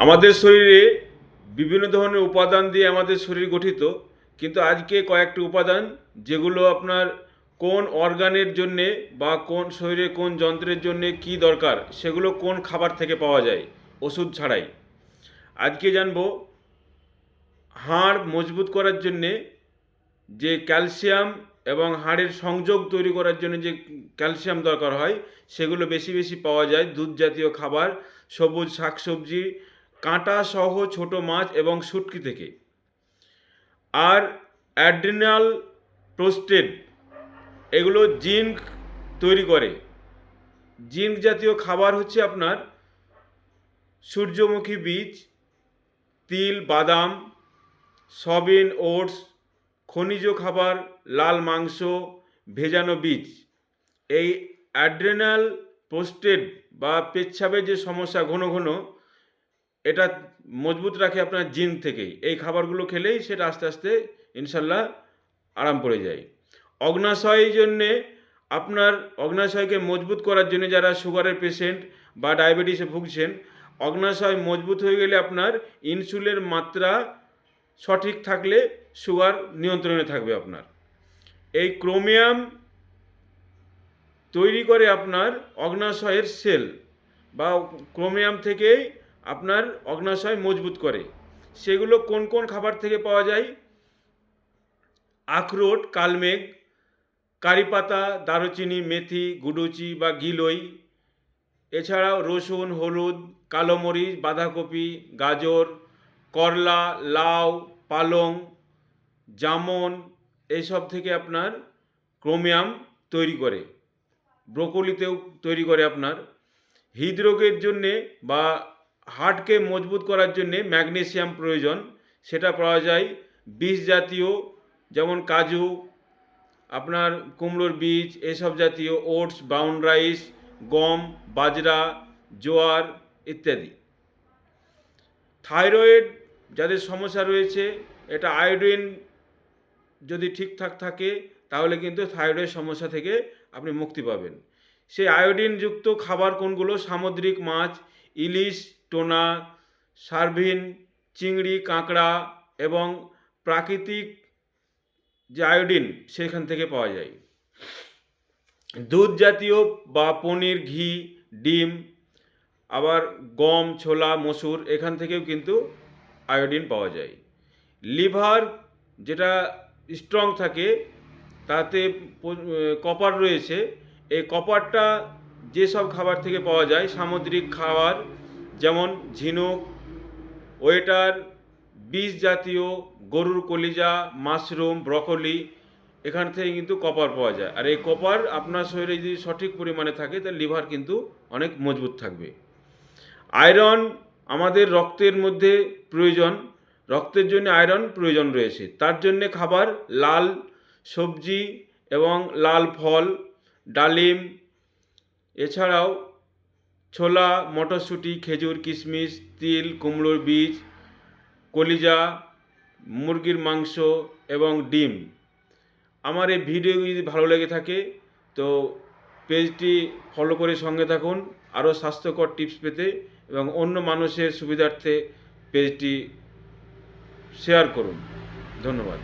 আমাদের শরীরে বিভিন্ন ধরনের উপাদান দিয়ে আমাদের শরীর গঠিত, কিন্তু আজকে কয়েকটি উপাদান যেগুলো আপনার কোন অর্গানের জন্যে বা কোন শরীরে কোন যন্ত্রের জন্যে কি দরকার সেগুলো কোন খাবার থেকে পাওয়া যায় ওষুধ ছাড়াই। আজকে জানবো হাড় মজবুত করার জন্যে যে ক্যালসিয়াম এবং হাড়ের সংযোগ তৈরি করার জন্য যে ক্যালসিয়াম দরকার হয় সেগুলো বেশি বেশি পাওয়া যায় দুধ জাতীয় খাবার, সবুজ শাকসবজি, কাঁটা সহ ছোট মাছ এবং শুটকি থেকে। আর অ্যাড্রিনাল, প্রোস্টেট এগুলো জিঙ্ক তৈরি করে। জিঙ্ক জাতীয় খাবার হচ্ছে আপনার সূর্যমুখী বীজ, তিল, বাদাম, সয়াবিন, ওটস, খনিজ খাবার, লাল মাংস, ভেজানো বীজ। এই অ্যাড্রেনাল, প্রোস্টেট বা পেচ্ছাপের যে সমস্যা ঘন ঘন, এটা মজবুত রাখে আপনার জিঙ্ক থেকেই। এই খাবারগুলো খেলেই সেটা আস্তে আস্তে ইনশাল্লাহ আরাম পড়ে যায়। অগ্নাশয়ের জন্যে আপনার অগ্নাশয়কে মজবুত করার জন্য যারা সুগারের পেশেন্ট বা ডায়াবেটিসে ভুগছেন, অগ্নাশয় মজবুত হয়ে গেলে আপনার ইনসুলিনের মাত্রা সঠিক থাকলে সুগার নিয়ন্ত্রণে থাকবে আপনার। এই ক্রোমিয়াম তৈরি করে আপনার অগ্নাশয়ের সেল, বা ক্রোমিয়াম থেকেই আপনার অগ্নাশয় মজবুত করে। সেগুলো কোন কোন খাবার থেকে পাওয়া যায়? আখরোট, কালমেঘ, কারিপাতা, দারুচিনি, মেথি, গুডুচি বা গিলই, এছাড়াও রসুন, হলুদ, কালো মরিচ, বাঁধাকপি, গাজর, করলা, লাউ, পালং, জামন, এইসব থেকে আপনার ক্রোমিয়াম তৈরি করে। ব্রোকলিতেও তৈরি করে আপনার। হৃদরোগের জন্যে বা হার্টকে মজবুত করার জন্যে ম্যাগনেসিয়াম প্রয়োজন, সেটা পাওয়া যায় বীজ জাতীয়, যেমন কাজু, আপনার কুমড়োর বীজ, এসব জাতীয়, ওটস, ব্রাউন রাইস, গম, বাজরা, জোয়ার ইত্যাদি। থাইরয়েড যাদের সমস্যা রয়েছে, এটা আয়োডিন যদি ঠিকঠাক থাকে তাহলে কিন্তু থাইরয়েড সমস্যা থেকে আপনি মুক্তি পাবেন। সেই আয়োডিনযুক্ত খাবার কোনগুলো? সামুদ্রিক মাছ, ইলিশ, টোনা, সার্ভিন, চিংড়ি, কাঁকড়া এবং প্রাকৃতিক যে আয়োডিন সেখান থেকে পাওয়া যায়। দুধ জাতীয় বা পনির, ঘি, ডিম, আবার গম, ছোলা, মসুর, এখান থেকেও কিন্তু আয়োডিন পাওয়া যায়। লিভার যেটা স্ট্রং থাকে তাতে কপার রয়েছে। এই কপারটা যেসব খাবার থেকে পাওয়া যায়, সামুদ্রিক খাবার যেমন ঝিনুক, ওয়েটার, বীজ জাতীয়, গরুর কলিজা, মাশরুম, ব্রকলি, এখান থেকে কিন্তু কপার পাওয়া যায়। আর এই কপার আপনার শরীরে যদি সঠিক পরিমাণে থাকে তাহলে লিভার কিন্তু অনেক মজবুত থাকবে। আয়রন আমাদের রক্তের মধ্যে প্রয়োজন, রক্তের জন্য আয়রন প্রয়োজন রয়েছে। তার জন্যে খাবার লাল সবজি এবং লাল ফল, ডালিম, এছাড়াও ছোলা, মটরশুঁটি, খেজুর, কিশমিশ, তিল, কুমড়োর বীজ, কলিজা, মুরগির মাংস এবং ডিম। আমার এই ভিডিও যদি ভালো লেগে থাকে তো পেজটি ফলো করে সঙ্গে থাকুন আরও স্বাস্থ্যকর টিপস পেতে, এবং অন্য মানুষের সুবিধার্থে পেজটি শেয়ার করুন। ধন্যবাদ।